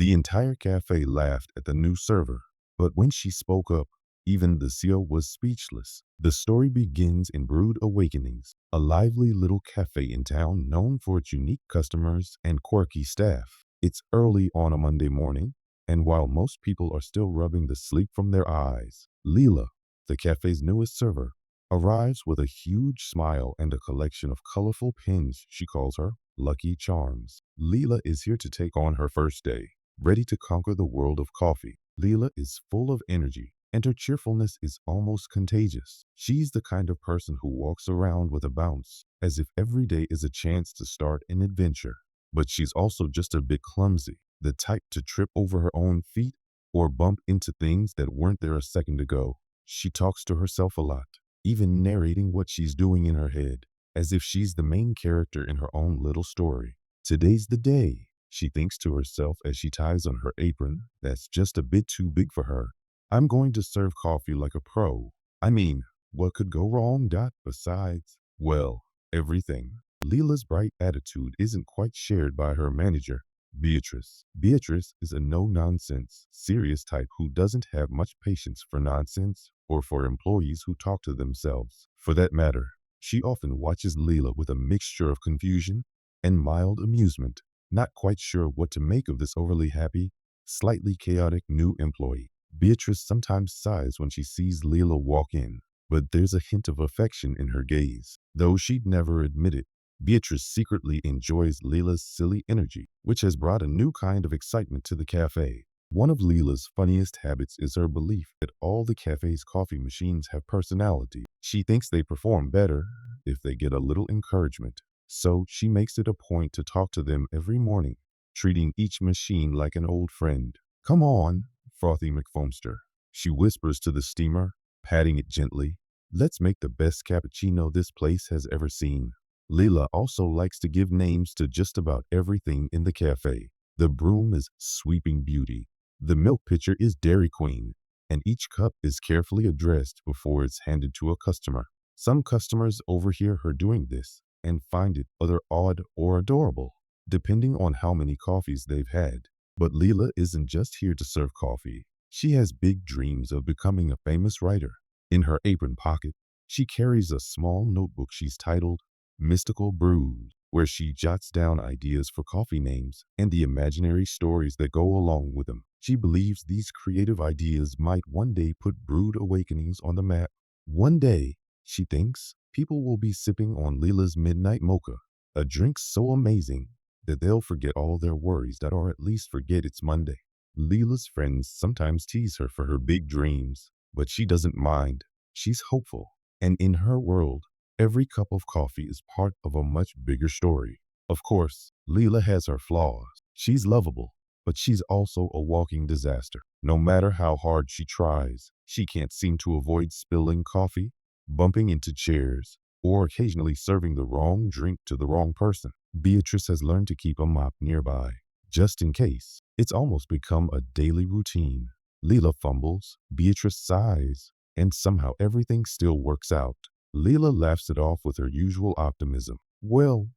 The entire cafe laughed at the new server, but when she spoke up, even the CEO was speechless. The story begins in Brood Awakenings, a lively little cafe in town known for its unique customers and quirky staff. It's early on a Monday morning, and while most people are still rubbing the sleep from their eyes, Leela, the cafe's newest server, arrives with a huge smile and a collection of colorful pins she calls her Lucky Charms. Leela is here to take on her first day, ready to conquer the world of coffee. Leela is full of energy, and her cheerfulness is almost contagious. She's the kind of person who walks around with a bounce, as if every day is a chance to start an adventure. But she's also just a bit clumsy, the type to trip over her own feet or bump into things that weren't there a second ago. She talks to herself a lot, even narrating what she's doing in her head, as if she's the main character in her own little story. Today's the day, she thinks to herself as she ties on her apron that's just a bit too big for her. I'm going to serve coffee like a pro. I mean, what could go wrong? Besides, well, everything. Leela's bright attitude isn't quite shared by her manager, Beatrice. Beatrice is a no-nonsense, serious type who doesn't have much patience for nonsense or for employees who talk to themselves. For that matter, she often watches Leela with a mixture of confusion and mild amusement, not quite sure what to make of this overly happy, slightly chaotic new employee. Beatrice sometimes sighs when she sees Leela walk in, but there's a hint of affection in her gaze. Though she'd never admit it, Beatrice secretly enjoys Leela's silly energy, which has brought a new kind of excitement to the cafe. One of Leela's funniest habits is her belief that all the cafe's coffee machines have personality. She thinks they perform better if they get a little encouragement. So she makes it a point to talk to them every morning, treating each machine like an old friend. Come on, Frothy McFoamster, she whispers to the steamer, patting it gently. Let's make the best cappuccino this place has ever seen. Leela also likes to give names to just about everything in the cafe. The broom is Sweeping Beauty. The milk pitcher is Dairy Queen, and each cup is carefully addressed before it's handed to a customer. Some customers overhear her doing this and find it either odd or adorable, depending on how many coffees they've had. But Leela isn't just here to serve coffee. She has big dreams of becoming a famous writer. In her apron pocket, she carries a small notebook she's titled Mystical Brews, where she jots down ideas for coffee names and the imaginary stories that go along with them. She believes these creative ideas might one day put Brood Awakenings on the map. One day, she thinks, people will be sipping on Leela's Midnight Mocha, a drink so amazing that they'll forget all their worries, or at least forget it's Monday. Leela's friends sometimes tease her for her big dreams, but she doesn't mind. She's hopeful, and in her world, every cup of coffee is part of a much bigger story. Of course, Leela has her flaws. She's lovable, but she's also a walking disaster. No matter how hard she tries, she can't seem to avoid spilling coffee, bumping into chairs, or occasionally serving the wrong drink to the wrong person. Beatrice has learned to keep a mop nearby, just in case. It's almost become a daily routine. Leela fumbles, Beatrice sighs, and somehow everything still works out. Leela laughs it off with her usual optimism. Well,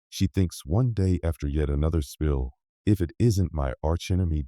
she thinks one day after yet another spill, if it isn't my archenemy.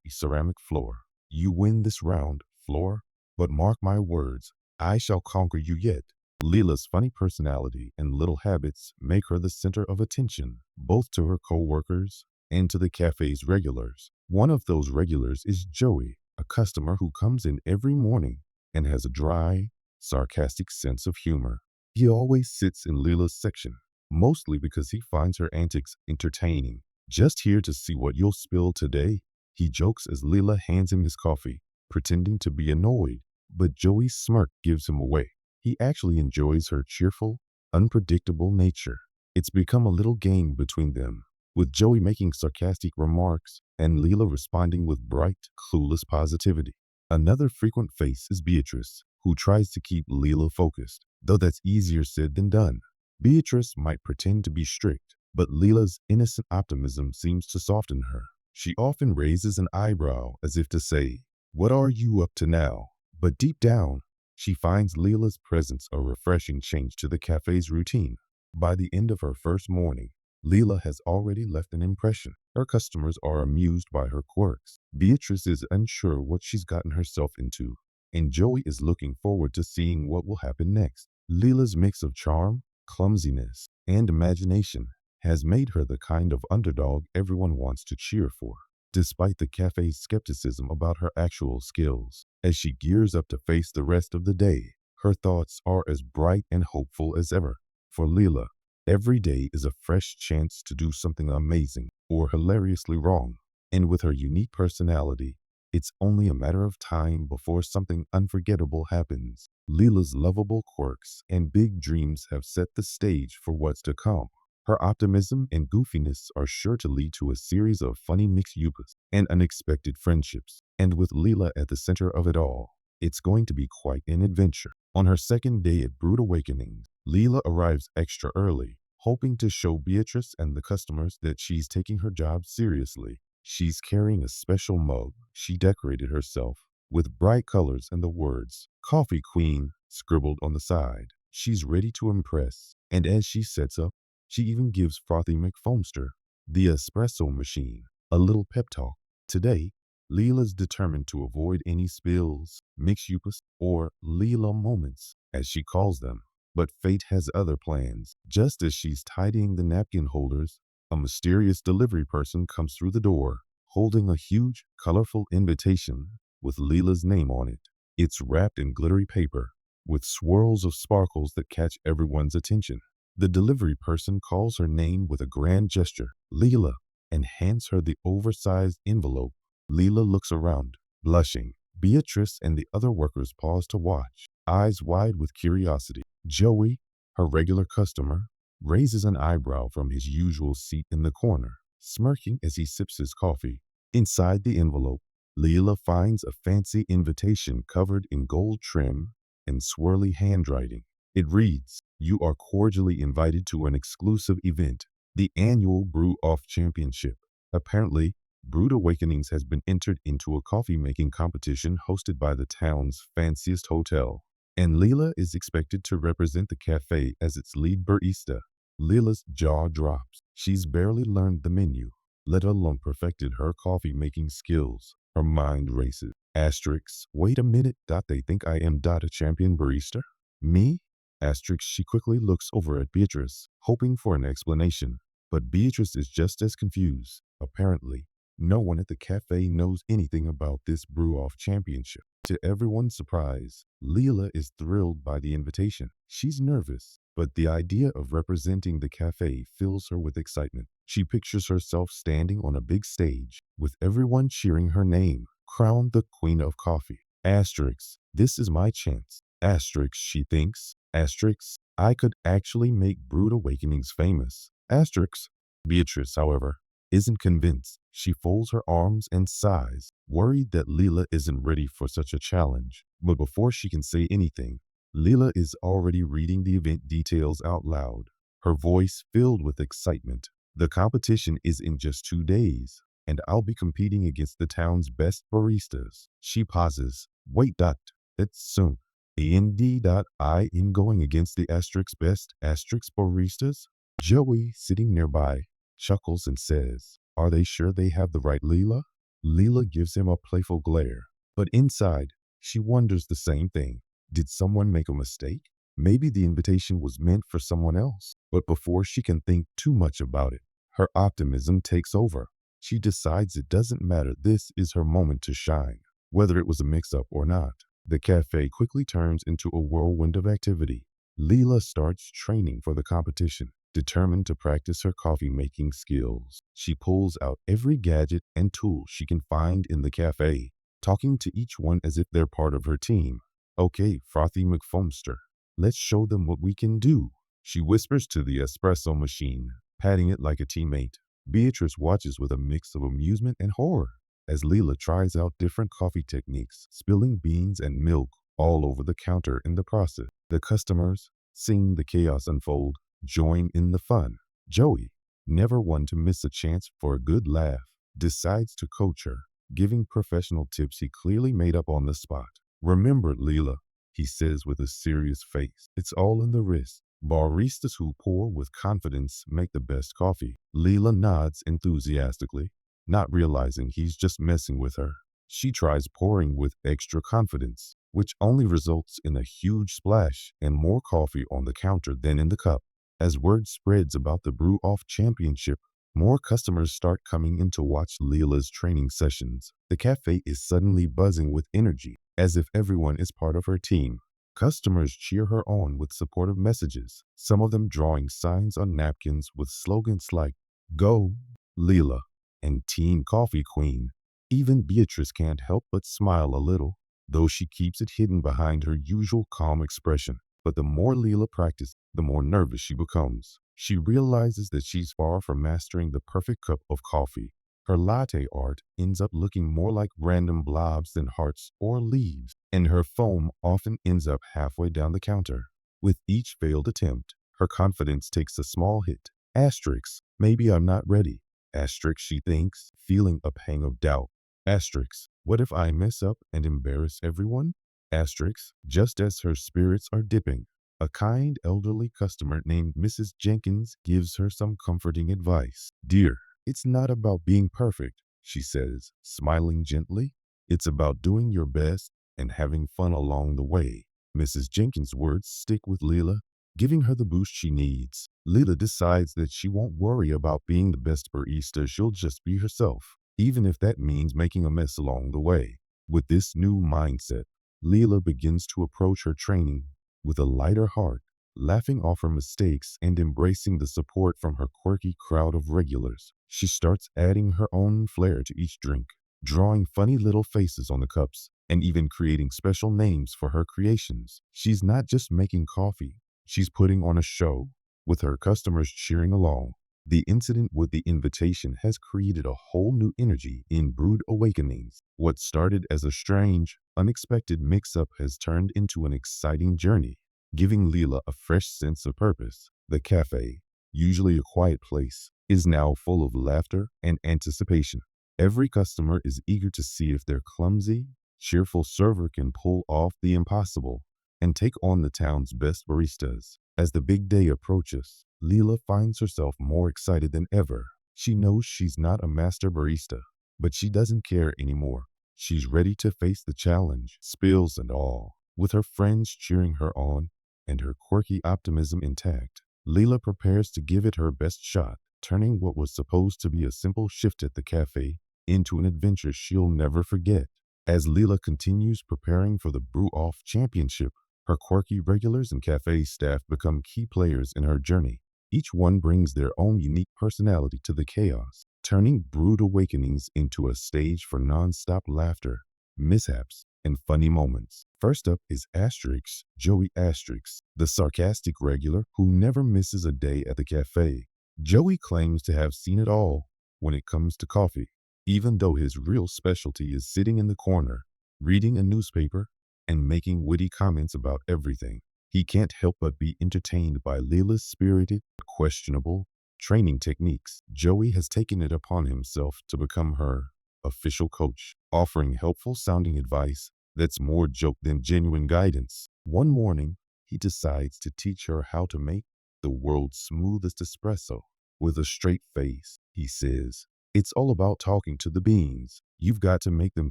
Ceramic floor. You win this round, floor, but mark my words, I shall conquer you yet. Leela's funny personality and little habits make her the center of attention, both to her co-workers and to the cafe's regulars. One of those regulars is Joey, a customer who comes in every morning and has a dry, sarcastic sense of humor. He always sits in Leela's section, mostly because he finds her antics entertaining. Just here to see what you'll spill today, he jokes as Leela hands him his coffee, pretending to be annoyed, but Joey's smirk gives him away. He actually enjoys her cheerful, unpredictable nature. It's become a little game between them, with Joey making sarcastic remarks and Leela responding with bright, clueless positivity. Another frequent face is Beatrice, who tries to keep Leela focused, though that's easier said than done. Beatrice might pretend to be strict, but Leela's innocent optimism seems to soften her. She often raises an eyebrow as if to say, "What are you up to now?" But deep down, she finds Leela's presence a refreshing change to the cafe's routine. By the end of her first morning, Leela has already left an impression. Her customers are amused by her quirks. Beatrice is unsure what she's gotten herself into, and Joey is looking forward to seeing what will happen next. Leela's mix of charm, clumsiness, and imagination has made her the kind of underdog everyone wants to cheer for, despite the cafe's skepticism about her actual skills. As she gears up to face the rest of the day, her thoughts are as bright and hopeful as ever. For Leela, every day is a fresh chance to do something amazing or hilariously wrong. And with her unique personality, it's only a matter of time before something unforgettable happens. Leela's lovable quirks and big dreams have set the stage for what's to come. Her optimism and goofiness are sure to lead to a series of funny mix-ups and unexpected friendships. And with Leela at the center of it all, it's going to be quite an adventure. On her second day at Brood Awakenings, Leela arrives extra early, hoping to show Beatrice and the customers that she's taking her job seriously. She's carrying a special mug she decorated herself with bright colors and the words "Coffee Queen" scribbled on the side. She's ready to impress, and as she sets up, she even gives Frothy McFoamster, the espresso machine, a little pep talk. Today, Leela's determined to avoid any spills, mix-ups, or Leela moments, as she calls them. But fate has other plans. Just as she's tidying the napkin holders, a mysterious delivery person comes through the door, holding a huge, colorful invitation with Leela's name on it. It's wrapped in glittery paper, with swirls of sparkles that catch everyone's attention. The delivery person calls her name with a grand gesture, Leela, and hands her the oversized envelope. Leela looks around, blushing. Beatrice and the other workers pause to watch, eyes wide with curiosity. Joey, her regular customer, raises an eyebrow from his usual seat in the corner, smirking as he sips his coffee. Inside the envelope, Leela finds a fancy invitation covered in gold trim and swirly handwriting. It reads, "You are cordially invited to an exclusive event, the annual Brew Off Championship." Apparently, Brood Awakenings has been entered into a coffee-making competition hosted by the town's fanciest hotel, and Leela is expected to represent the cafe as its lead barista. Leela's jaw drops. She's barely learned the menu, let alone perfected her coffee-making skills. Her mind races. Asterix, wait a minute, they think I am a champion barista? Me? Asterix, she quickly looks over at Beatrice, hoping for an explanation. But Beatrice is just as confused. Apparently, no one at the cafe knows anything about this brew-off championship. To everyone's surprise, Leela is thrilled by the invitation. She's nervous, but the idea of representing the cafe fills her with excitement. She pictures herself standing on a big stage, with everyone cheering her name, crowned the Queen of Coffee. Asterix, this is my chance. Asterix, she thinks. Asterix, I could actually make Brood Awakenings famous. Asterix. Beatrice, however, isn't convinced. She folds her arms and sighs, worried that Leela isn't ready for such a challenge. But before she can say anything, Leela is already reading the event details out loud, her voice filled with excitement. The competition is in just 2 days, and I'll be competing against the town's best baristas. She pauses. Wait, that's soon. Indeed, I am going against the Asterix best Asterix baristas? Joey, sitting nearby, chuckles and says, are they sure they have the right Leela? Leela gives him a playful glare, but inside, she wonders the same thing. Did someone make a mistake? Maybe the invitation was meant for someone else. But before she can think too much about it, her optimism takes over. She decides it doesn't matter. This is her moment to shine, whether it was a mix-up or not. The cafe quickly turns into a whirlwind of activity. Leela starts training for the competition, determined to practice her coffee-making skills. She pulls out every gadget and tool she can find in the cafe, talking to each one as if they're part of her team. Okay, Frothy McFoamster, let's show them what we can do. She whispers to the espresso machine, patting it like a teammate. Beatrice watches with a mix of amusement and horror as Leela tries out different coffee techniques, spilling beans and milk all over the counter in the process. The customers, seeing the chaos unfold, join in the fun. Joey, never one to miss a chance for a good laugh, decides to coach her, giving professional tips he clearly made up on the spot. Remember, Leela, he says with a serious face, it's all in the wrist. Baristas who pour with confidence make the best coffee. Leela nods enthusiastically, not realizing he's just messing with her. She tries pouring with extra confidence, which only results in a huge splash and more coffee on the counter than in the cup. As word spreads about the Brew Off Championship, more customers start coming in to watch Leela's training sessions. The cafe is suddenly buzzing with energy, as if everyone is part of her team. Customers cheer her on with supportive messages, some of them drawing signs on napkins with slogans like, "Go, Leela," and "Team Coffee Queen." Even Beatrice can't help but smile a little, though she keeps it hidden behind her usual calm expression. But the more Leela practices, the more nervous she becomes. She realizes that she's far from mastering the perfect cup of coffee. Her latte art ends up looking more like random blobs than hearts or leaves, and her foam often ends up halfway down the counter. With each failed attempt, her confidence takes a small hit. Asterisk, maybe I'm not ready. Asterisk, she thinks, feeling a pang of doubt. Asterisk, what if I mess up and embarrass everyone? Asterisk, just as her spirits are dipping, a kind elderly customer named Mrs. Jenkins gives her some comforting advice. "Dear, it's not about being perfect," she says, smiling gently. "It's about doing your best and having fun along the way." Mrs. Jenkins' words stick with Leela, giving her the boost she needs. Leela decides that she won't worry about being the best barista, she'll just be herself, even if that means making a mess along the way. With this new mindset, Leela begins to approach her training with a lighter heart, laughing off her mistakes and embracing the support from her quirky crowd of regulars. She starts adding her own flair to each drink, drawing funny little faces on the cups, and even creating special names for her creations. She's not just making coffee, she's putting on a show, with her customers cheering along. The incident with the invitation has created a whole new energy in Brewed Awakenings. What started as a strange, unexpected mix-up has turned into an exciting journey, giving Leela a fresh sense of purpose. The cafe, usually a quiet place, is now full of laughter and anticipation. Every customer is eager to see if their clumsy, cheerful server can pull off the impossible and take on the town's best baristas. As the big day approaches, Leela finds herself more excited than ever. She knows she's not a master barista, but she doesn't care anymore. She's ready to face the challenge, spills and all. With her friends cheering her on and her quirky optimism intact, Leela prepares to give it her best shot, turning what was supposed to be a simple shift at the cafe into an adventure she'll never forget. As Leela continues preparing for the Brew Off Championship, her quirky regulars and cafe staff become key players in her journey. Each one brings their own unique personality to the chaos, turning Brewed Awakenings into a stage for non-stop laughter, mishaps, and funny moments. First up is Asterix, Joey Asterix, the sarcastic regular who never misses a day at the cafe. Joey claims to have seen it all when it comes to coffee, even though his real specialty is sitting in the corner, reading a newspaper, and making witty comments about everything. He can't help but be entertained by Leela's spirited, questionable training techniques. Joey has taken it upon himself to become her official coach, offering helpful sounding advice that's more joke than genuine guidance. One morning, he decides to teach her how to make the world's smoothest espresso. With a straight face, he says, "It's all about talking to the beans. You've got to make them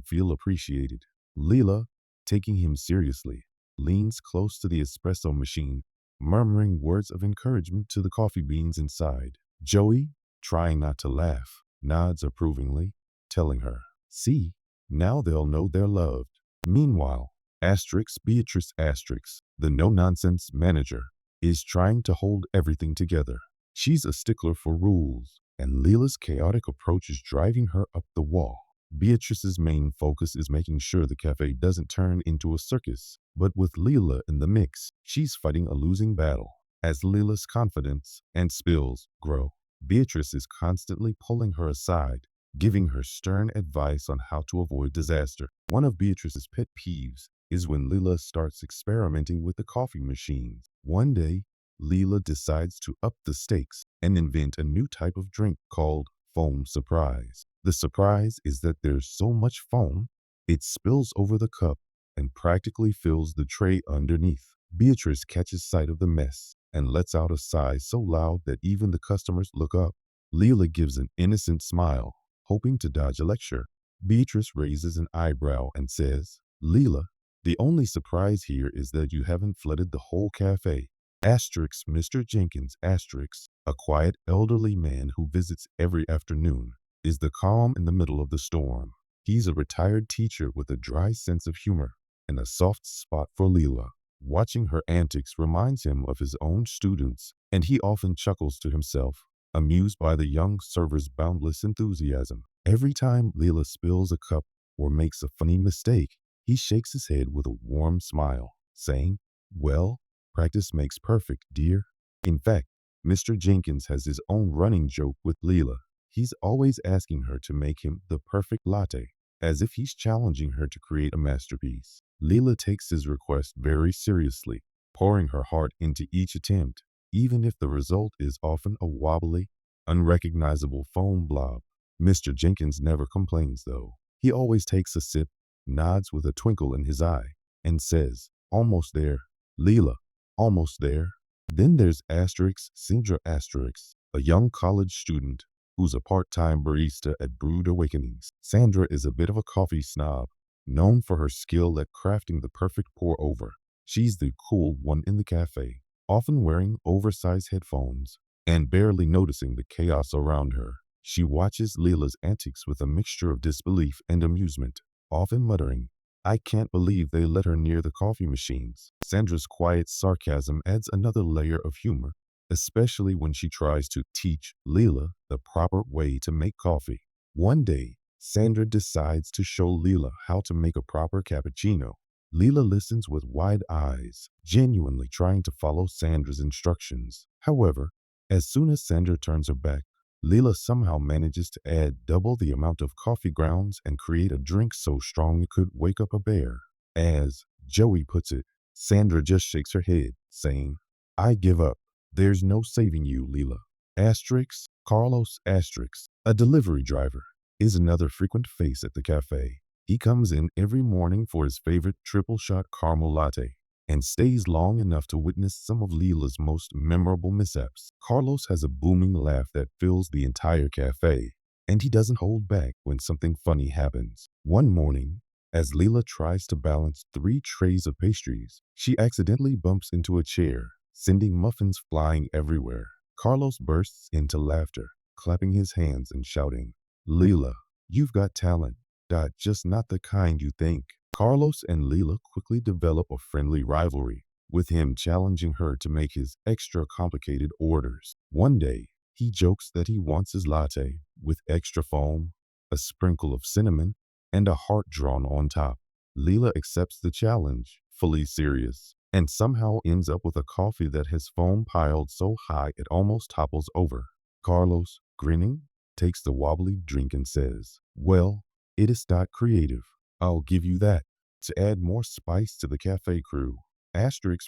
feel appreciated." Leela, taking him seriously, leans close to the espresso machine, murmuring words of encouragement to the coffee beans inside. Joey, trying not to laugh, nods approvingly, telling her, "See, now they'll know they're loved." Meanwhile, Beatrice Asterix, the no-nonsense manager, is trying to hold everything together. She's a stickler for rules, and Leela's chaotic approach is driving her up the wall. Beatrice's main focus is making sure the cafe doesn't turn into a circus, but with Leela in the mix, she's fighting a losing battle. As Leela's confidence and spills grow, Beatrice is constantly pulling her aside, giving her stern advice on how to avoid disaster. One of Beatrice's pet peeves is when Leela starts experimenting with the coffee machines. One day, Leela decides to up the stakes and invent a new type of drink called Foam Surprise. The surprise is that there's so much foam, it spills over the cup and practically fills the tray underneath. Beatrice catches sight of the mess and lets out a sigh so loud that even the customers look up. Leela gives an innocent smile, hoping to dodge a lecture. Beatrice raises an eyebrow and says, Leela, the only surprise here is that you haven't flooded the whole cafe. Asterisk Mr. Jenkins, asterisk, a quiet elderly man who visits every afternoon, is the calm in the middle of the storm. He's a retired teacher with a dry sense of humor and a soft spot for Leela. Watching her antics reminds him of his own students, and he often chuckles to himself, amused by the young server's boundless enthusiasm. Every time Leela spills a cup or makes a funny mistake, he shakes his head with a warm smile, saying, Well, practice makes perfect, dear. In fact, Mr. Jenkins has his own running joke with Leela. He's always asking her to make him the perfect latte, as if he's challenging her to create a masterpiece. Leela takes his request very seriously, pouring her heart into each attempt, even if the result is often a wobbly, unrecognizable foam blob. Mr. Jenkins never complains, though. He always takes a sip, nods with a twinkle in his eye, and says, Almost there, Leela, almost there. Then there's Sandra a young college student who's a part-time barista at Brewed Awakenings. Sandra is a bit of a coffee snob, known for her skill at crafting the perfect pour-over. She's the cool one in the cafe, often wearing oversized headphones and barely noticing the chaos around her. She watches Leela's antics with a mixture of disbelief and amusement, often muttering, I can't believe they let her near the coffee machines. Sandra's quiet sarcasm adds another layer of humor, especially when she tries to teach Leela the proper way to make coffee. One day, Sandra decides to show Leela how to make a proper cappuccino. Leela listens with wide eyes, genuinely trying to follow Sandra's instructions. However, as soon as Sandra turns her back, Leela somehow manages to add double the amount of coffee grounds and create a drink so strong it could wake up a bear. As Joey puts it, Sandra just shakes her head, saying, I give up. There's no saving you, Leela. Carlos a delivery driver, is another frequent face at the cafe. He comes in every morning for his favorite triple shot caramel latte and stays long enough to witness some of Leela's most memorable mishaps. Carlos has a booming laugh that fills the entire cafe, and he doesn't hold back when something funny happens. One morning, as Leela tries to balance 3 trays of pastries, she accidentally bumps into a chair, sending muffins flying everywhere. Carlos bursts into laughter, clapping his hands and shouting, Leela, you've got talent. Just not the kind you think. Carlos and Leela quickly develop a friendly rivalry, with him challenging her to make his extra complicated orders. One day, he jokes that he wants his latte with extra foam, a sprinkle of cinnamon, and a heart drawn on top. Leela accepts the challenge, fully serious, and somehow ends up with a coffee that has foam piled so high it almost topples over. Carlos, grinning, takes the wobbly drink and says, Well, it is not creative. I'll give you that. To add more spice to the cafe crew,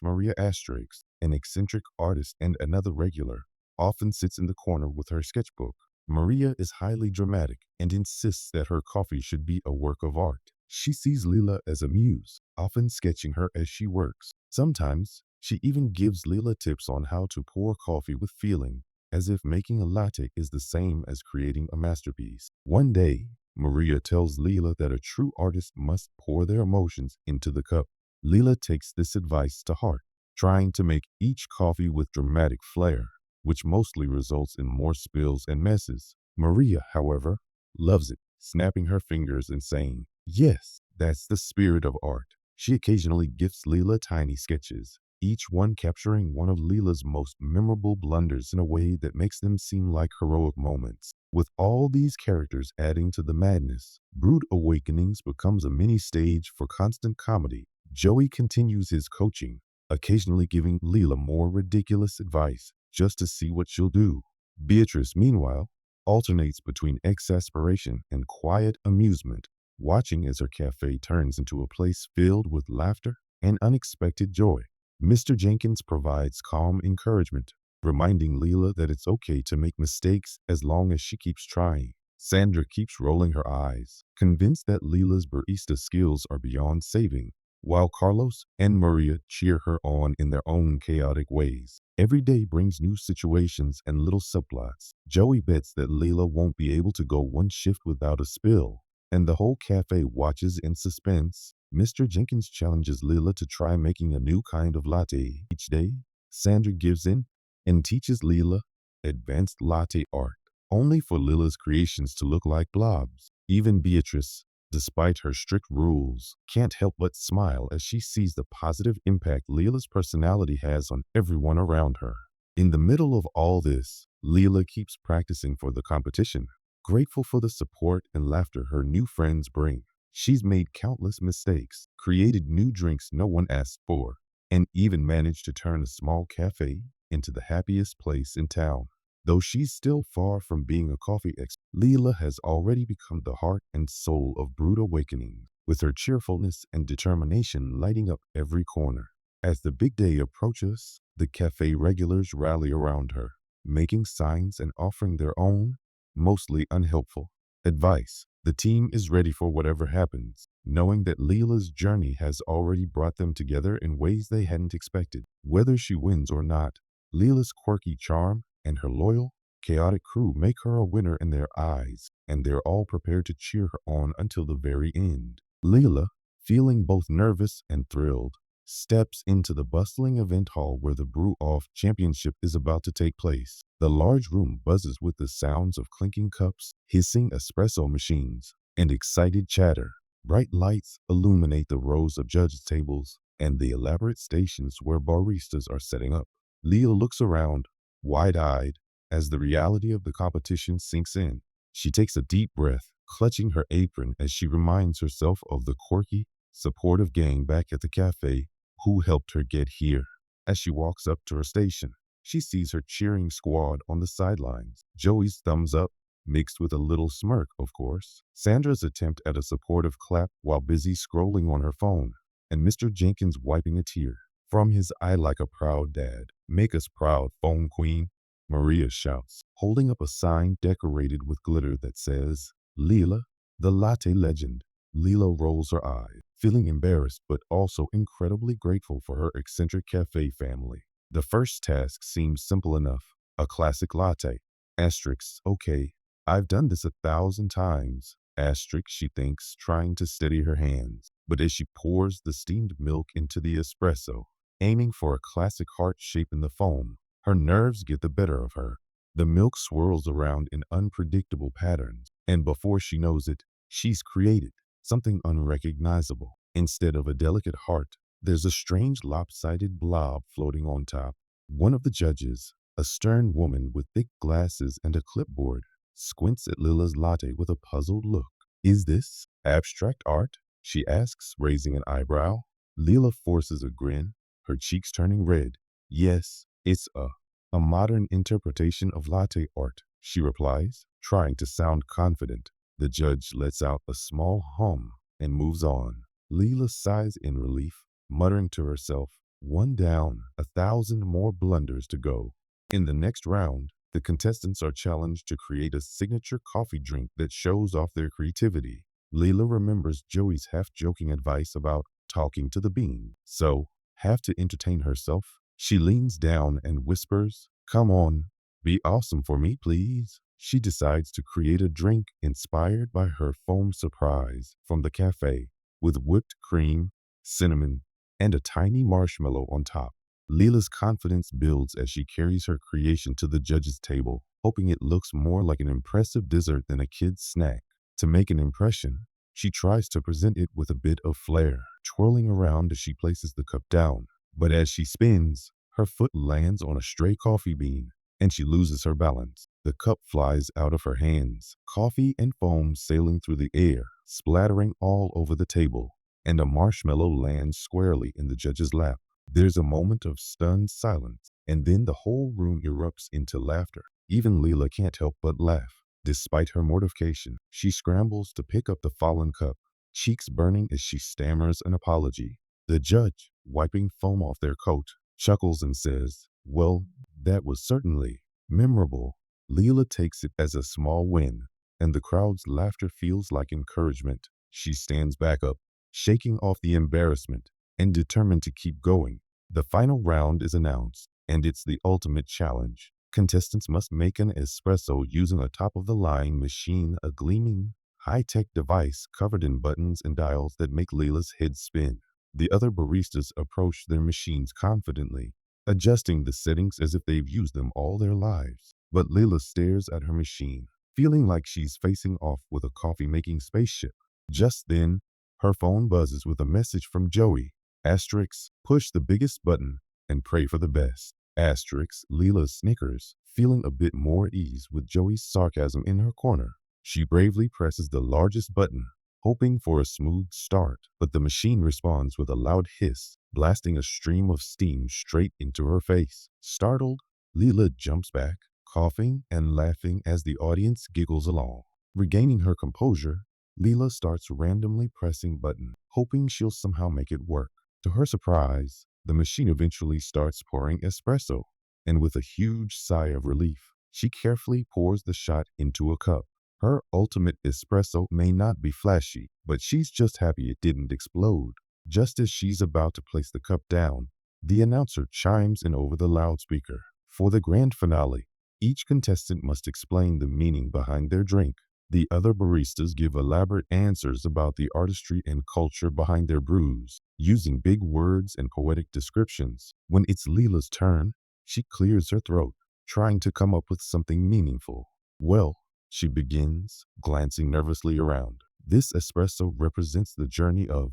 Maria an eccentric artist and another regular, often sits in the corner with her sketchbook. Maria is highly dramatic and insists that her coffee should be a work of art. She sees Leela as a muse, often sketching her as she works. Sometimes, she even gives Leela tips on how to pour coffee with feeling, as if making a latte is the same as creating a masterpiece. One day, Maria tells Leela that a true artist must pour their emotions into the cup. Leela takes this advice to heart, trying to make each coffee with dramatic flair, which mostly results in more spills and messes. Maria, however, loves it, snapping her fingers and saying, Yes, that's the spirit of art. She occasionally gifts Leela tiny sketches, each one capturing one of Leela's most memorable blunders in a way that makes them seem like heroic moments. With all these characters adding to the madness, Brood Awakenings becomes a mini stage for constant comedy. Joey continues his coaching, occasionally giving Leela more ridiculous advice just to see what she'll do. Beatrice, meanwhile, alternates between exasperation and quiet amusement, watching as her cafe turns into a place filled with laughter and unexpected joy. Mr. Jenkins provides calm encouragement, reminding Leela that it's okay to make mistakes as long as she keeps trying. Sandra keeps rolling her eyes, convinced that Leela's barista skills are beyond saving, while Carlos and Maria cheer her on in their own chaotic ways. Every day brings new situations and little subplots. Joey bets that Leela won't be able to go one shift without a spill, and the whole cafe watches in suspense. Mr. Jenkins challenges Leela to try making a new kind of latte each day. Sandra gives in and teaches Leela advanced latte art, only for Leela's creations to look like blobs. Even Beatrice, despite her strict rules, can't help but smile as she sees the positive impact Leela's personality has on everyone around her. In the middle of all this, Leela keeps practicing for the competition, grateful for the support and laughter her new friends bring. She's made countless mistakes, created new drinks no one asked for, and even managed to turn a small cafe into the happiest place in town. Though she's still far from being a coffee expert, Leela has already become the heart and soul of Brood Awakening, with her cheerfulness and determination lighting up every corner. As the big day approaches, the cafe regulars rally around her, making signs and offering their own, mostly unhelpful, advice. The team is ready for whatever happens, knowing that Leela's journey has already brought them together in ways they hadn't expected. Whether she wins or not, Leela's quirky charm and her loyal, chaotic crew make her a winner in their eyes, and they're all prepared to cheer her on until the very end. Leela, feeling both nervous and thrilled, steps into the bustling event hall where the Brew Off Championship is about to take place. The large room buzzes with the sounds of clinking cups, hissing espresso machines, and excited chatter. Bright lights illuminate the rows of judges' tables and the elaborate stations where baristas are setting up. Leela looks around, wide-eyed, as the reality of the competition sinks in. She takes a deep breath, clutching her apron as she reminds herself of the quirky, supportive gang back at the cafe who helped her get here. As she walks up to her station, she sees her cheering squad on the sidelines. Joey's thumbs up, mixed with a little smirk, of course. Sandra's attempt at a supportive clap while busy scrolling on her phone, and Mr. Jenkins wiping a tear from his eye like a proud dad. "Make us proud, phone queen," Maria shouts, holding up a sign decorated with glitter that says, "Leela, the latte legend." Leela rolls her eyes, feeling embarrassed but also incredibly grateful for her eccentric cafe family. The first task seems simple enough, a classic latte. Asterisk, okay, I've done this 1,000 times. Asterisk, she thinks, trying to steady her hands. But as she pours the steamed milk into the espresso, aiming for a classic heart shape in the foam, her nerves get the better of her. The milk swirls around in unpredictable patterns, and before she knows it, she's created something unrecognizable. Instead of a delicate heart, there's a strange lopsided blob floating on top. One of the judges, a stern woman with thick glasses and a clipboard, squints at Lila's latte with a puzzled look. "Is this abstract art?" she asks, raising an eyebrow. Lila forces a grin, her cheeks turning red. "Yes, it's a modern interpretation of latte art," she replies, trying to sound confident. The judge lets out a small hum and moves on. Leela sighs in relief, muttering to herself, "One down, 1,000 more blunders to go." In the next round, the contestants are challenged to create a signature coffee drink that shows off their creativity. Leela remembers Joey's half-joking advice about talking to the bean, so, half to entertain herself, she leans down and whispers, "Come on, be awesome for me, please." She decides to create a drink inspired by her foam surprise from the cafe, with whipped cream, cinnamon, and a tiny marshmallow on top. Leela's confidence builds as she carries her creation to the judges' table, hoping it looks more like an impressive dessert than a kid's snack. To make an impression, she tries to present it with a bit of flair, twirling around as she places the cup down. But as she spins, her foot lands on a stray coffee bean, and she loses her balance. The cup flies out of her hands, coffee and foam sailing through the air, splattering all over the table, and a marshmallow lands squarely in the judge's lap. There's a moment of stunned silence, and then the whole room erupts into laughter. Even Leela can't help but laugh. Despite her mortification, she scrambles to pick up the fallen cup, cheeks burning as she stammers an apology. The judge, wiping foam off their coat, chuckles and says, "Well, that was certainly memorable." Leela takes it as a small win, and the crowd's laughter feels like encouragement. She stands back up, shaking off the embarrassment and determined to keep going. The final round is announced. and it's the ultimate challenge. Contestants must make an espresso using a top-of-the-line machine, a gleaming, high-tech device covered in buttons and dials that make Leila's head spin. The other baristas approach their machines confidently, adjusting the settings as if they've used them all their lives. But Leila stares at her machine, feeling like she's facing off with a coffee-making spaceship. Just then, her phone buzzes with a message from Joey. Asterisk, push the biggest button and pray for the best. Asterisk, Leila snickers, feeling a bit more at ease with Joey's sarcasm in her corner. She bravely presses the largest button, hoping for a smooth start, but the machine responds with a loud hiss, blasting a stream of steam straight into her face. Startled, Leila jumps back, coughing and laughing as the audience giggles along. Regaining her composure, Leila starts randomly pressing buttons, hoping she'll somehow make it work. To her surprise, the machine eventually starts pouring espresso, and with a huge sigh of relief, she carefully pours the shot into a cup. Her ultimate espresso may not be flashy, but she's just happy it didn't explode. Just as she's about to place the cup down, the announcer chimes in over the loudspeaker. For the grand finale, each contestant must explain the meaning behind their drink. The other baristas give elaborate answers about the artistry and culture behind their brews, using big words and poetic descriptions. When it's Leila's turn, she clears her throat, trying to come up with something meaningful. Well, she begins, glancing nervously around. This espresso represents the journey of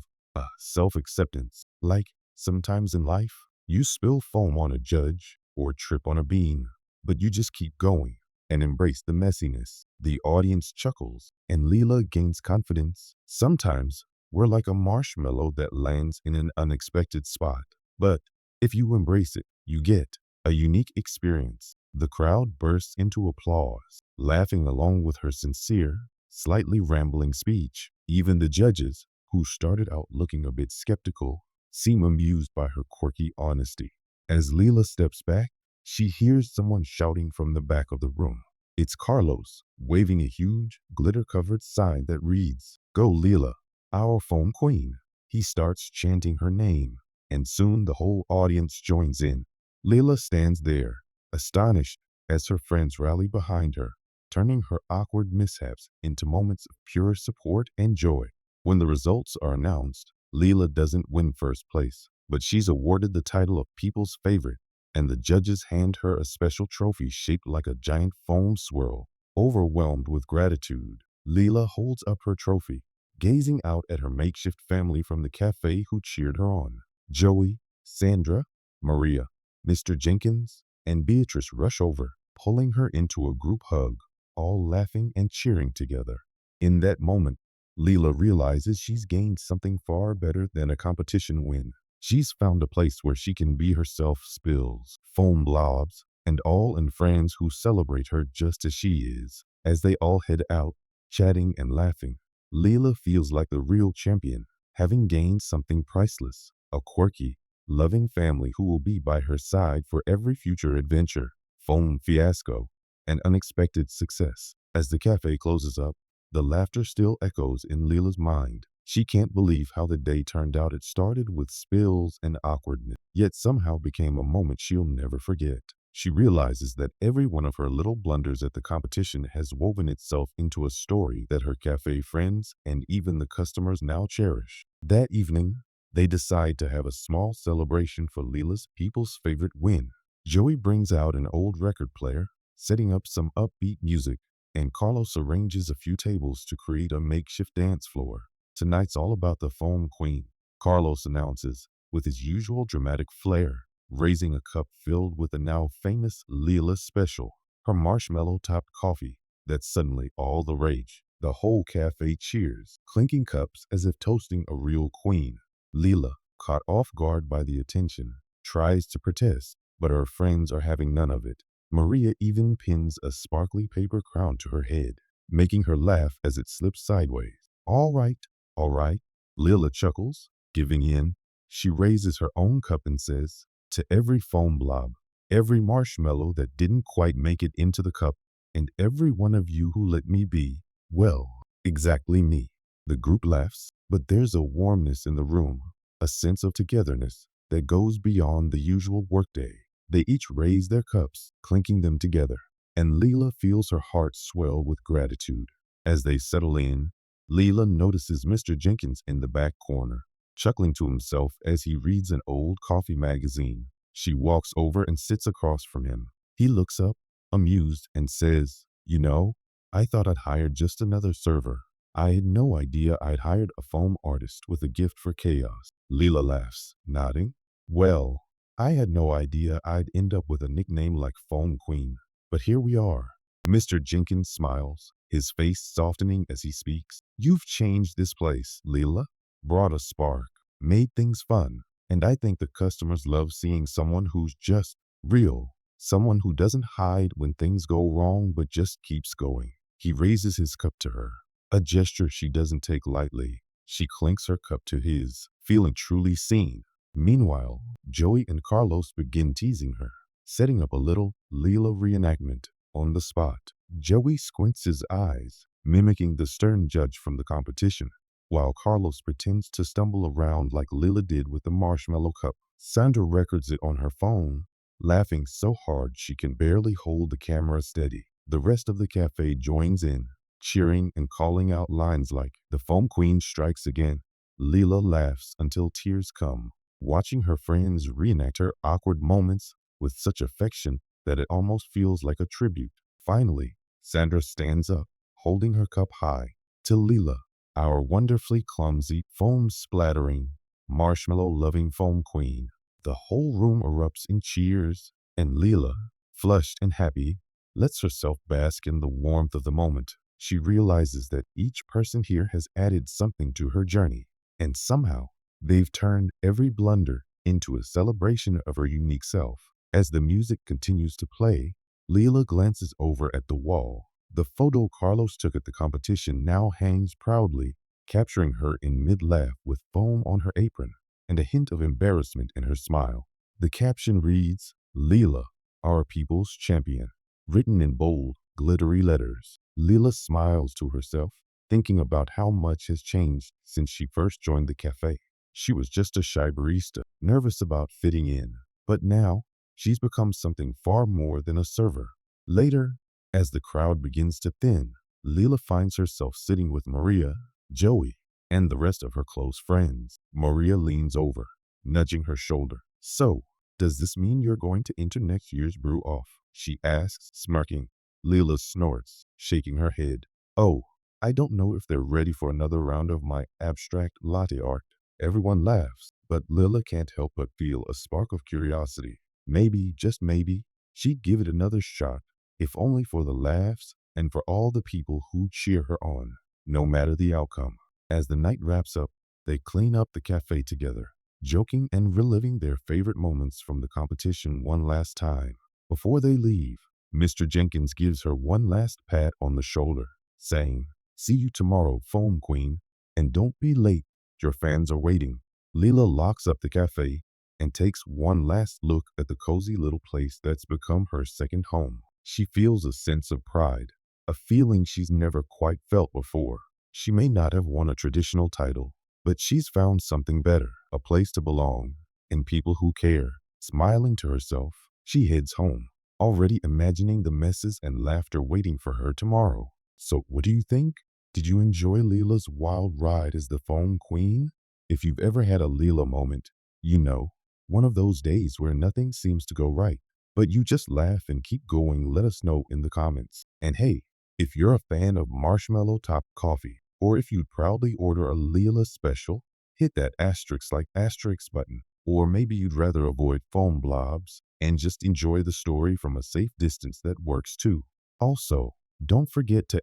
self-acceptance. Like sometimes in life, you spill foam on a judge or trip on a bean, but you just keep going and embrace the messiness. The audience chuckles, and Leila gains confidence. Sometimes we're like a marshmallow that lands in an unexpected spot, but if you embrace it, you get a unique experience. The crowd bursts into applause, laughing along with her sincere, slightly rambling speech. Even the judges, who started out looking a bit skeptical, seem amused by her quirky honesty. As Leila steps back, she hears someone shouting from the back of the room. It's Carlos, waving a huge, glitter-covered sign that reads, "Go Leila, our foam queen." He starts chanting her name, and soon the whole audience joins in. Leila stands there, astonished, as her friends rally behind her, turning her awkward mishaps into moments of pure support and joy. When the results are announced, Leila doesn't win first place, but she's awarded the title of People's Favorite, and the judges hand her a special trophy shaped like a giant foam swirl. Overwhelmed with gratitude, Leila holds up her trophy, gazing out at her makeshift family from the cafe who cheered her on. Joey, Sandra, Maria, Mr. Jenkins, and Beatrice rush over, pulling her into a group hug, all laughing and cheering together. In that moment, Leila realizes she's gained something far better than a competition win. She's found a place where she can be herself, spills, foam blobs, and all in friends who celebrate her just as she is. As they all head out, chatting and laughing, Leila feels like the real champion, having gained something priceless, a quirky, loving family who will be by her side for every future adventure, foam fiasco, and unexpected success. As the cafe closes up, the laughter still echoes in Leila's mind. She can't believe how the day turned out. It started with spills and awkwardness, yet somehow became a moment she'll never forget. She realizes that every one of her little blunders at the competition has woven itself into a story that her cafe friends and even the customers now cherish. That evening, they decide to have a small celebration for Leila's people's favorite win. Joey brings out an old record player, setting up some upbeat music, and Carlos arranges a few tables to create a makeshift dance floor. Tonight's all about the foam queen, Carlos announces, with his usual dramatic flair, raising a cup filled with the now famous Leila special, her marshmallow-topped coffee. That's suddenly all the rage. The whole cafe cheers, clinking cups as if toasting a real queen. Leila, caught off guard by the attention, tries to protest, but her friends are having none of it. Maria even pins a sparkly paper crown to her head, making her laugh as it slips sideways. All right, Leila chuckles, giving in. She raises her own cup and says, "To every foam blob, every marshmallow that didn't quite make it into the cup, and every one of you who let me be, well, exactly me." The group laughs, but there's a warmness in the room, a sense of togetherness that goes beyond the usual workday. They each raise their cups, clinking them together, and Leela feels her heart swell with gratitude. As they settle in, Leela notices Mr. Jenkins in the back corner, chuckling to himself as he reads an old coffee magazine. She walks over and sits across from him. He looks up, amused, and says, "You know, I thought I'd hired just another server. I had no idea I'd hired a foam artist with a gift for chaos." Leela laughs, nodding. "Well, I had no idea I'd end up with a nickname like Foam Queen. But here we are." Mr. Jenkins smiles, his face softening as he speaks. "You've changed this place, Leela. Brought a spark, made things fun. And I think the customers love seeing someone who's just real. Someone who doesn't hide when things go wrong but just keeps going." He raises his cup to her, a gesture she doesn't take lightly. She clinks her cup to his, feeling truly seen. Meanwhile, Joey and Carlos begin teasing her, setting up a little Leela reenactment on the spot. Joey squints his eyes, mimicking the stern judge from the competition, while Carlos pretends to stumble around like Leela did with the marshmallow cup. Sandra records it on her phone, laughing so hard she can barely hold the camera steady. The rest of the cafe joins in, cheering and calling out lines like, "The Foam Queen strikes again." Leela laughs until tears come, watching her friends reenact her awkward moments with such affection that it almost feels like a tribute. Finally, Sandra stands up, holding her cup high, to Leela, our wonderfully clumsy, foam-splattering, marshmallow-loving Foam Queen. The whole room erupts in cheers, and Leela, flushed and happy, lets herself bask in the warmth of the moment. She realizes that each person here has added something to her journey, and somehow they've turned every blunder into a celebration of her unique self. As the music continues to play, Leela glances over at the wall. The photo Carlos took at the competition now hangs proudly, capturing her in mid-laugh with foam on her apron and a hint of embarrassment in her smile. The caption reads, "Leela, our people's champion," written in bold, glittery letters. Leela smiles to herself, thinking about how much has changed since she first joined the cafe. She was just a shy barista, nervous about fitting in, but now she's become something far more than a server. Later, as the crowd begins to thin, Leela finds herself sitting with Maria, Joey, and the rest of her close friends. Maria leans over, nudging her shoulder. "So, does this mean you're going to enter next year's brew off?" she asks, smirking. Leela snorts, shaking her head. "Oh, I don't know if they're ready for another round of my abstract latte art." Everyone laughs, but Leela can't help but feel a spark of curiosity. Maybe, just maybe, she'd give it another shot, if only for the laughs and for all the people who cheer her on, no matter the outcome. As the night wraps up, they clean up the cafe together, joking and reliving their favorite moments from the competition one last time. Before they leave, Mr. Jenkins gives her one last pat on the shoulder, saying, "See you tomorrow, Foam Queen, and don't be late. Your fans are waiting." Leela locks up the cafe and takes one last look at the cozy little place that's become her second home. She feels a sense of pride, a feeling she's never quite felt before. She may not have won a traditional title, but she's found something better, a place to belong, and people who care. Smiling to herself, she heads home, already imagining the messes and laughter waiting for her tomorrow. So what do you think? Did you enjoy Leela's wild ride as the Foam Queen? If you've ever had a Leela moment, you know, one of those days where nothing seems to go right, but you just laugh and keep going, let us know in the comments. And hey, if you're a fan of marshmallow top coffee, or if you'd proudly order a Leela special, hit that asterisk button. Or maybe you'd rather avoid foam blobs and just enjoy the story from a safe distance that works too. Also, don't forget to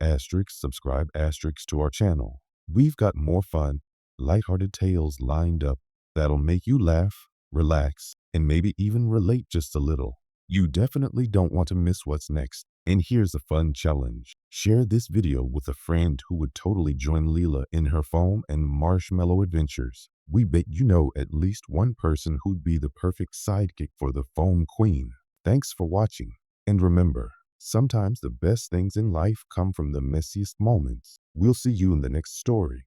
subscribe to our channel. We've got more fun, lighthearted tales lined up that'll make you laugh, relax, and maybe even relate just a little. You definitely don't want to miss what's next. And here's a fun challenge. Share this video with a friend who would totally join Leela in her foam and marshmallow adventures. We bet you know at least one person who'd be the perfect sidekick for the Foam Queen. Thanks for watching. And remember, sometimes the best things in life come from the messiest moments. We'll see you in the next story.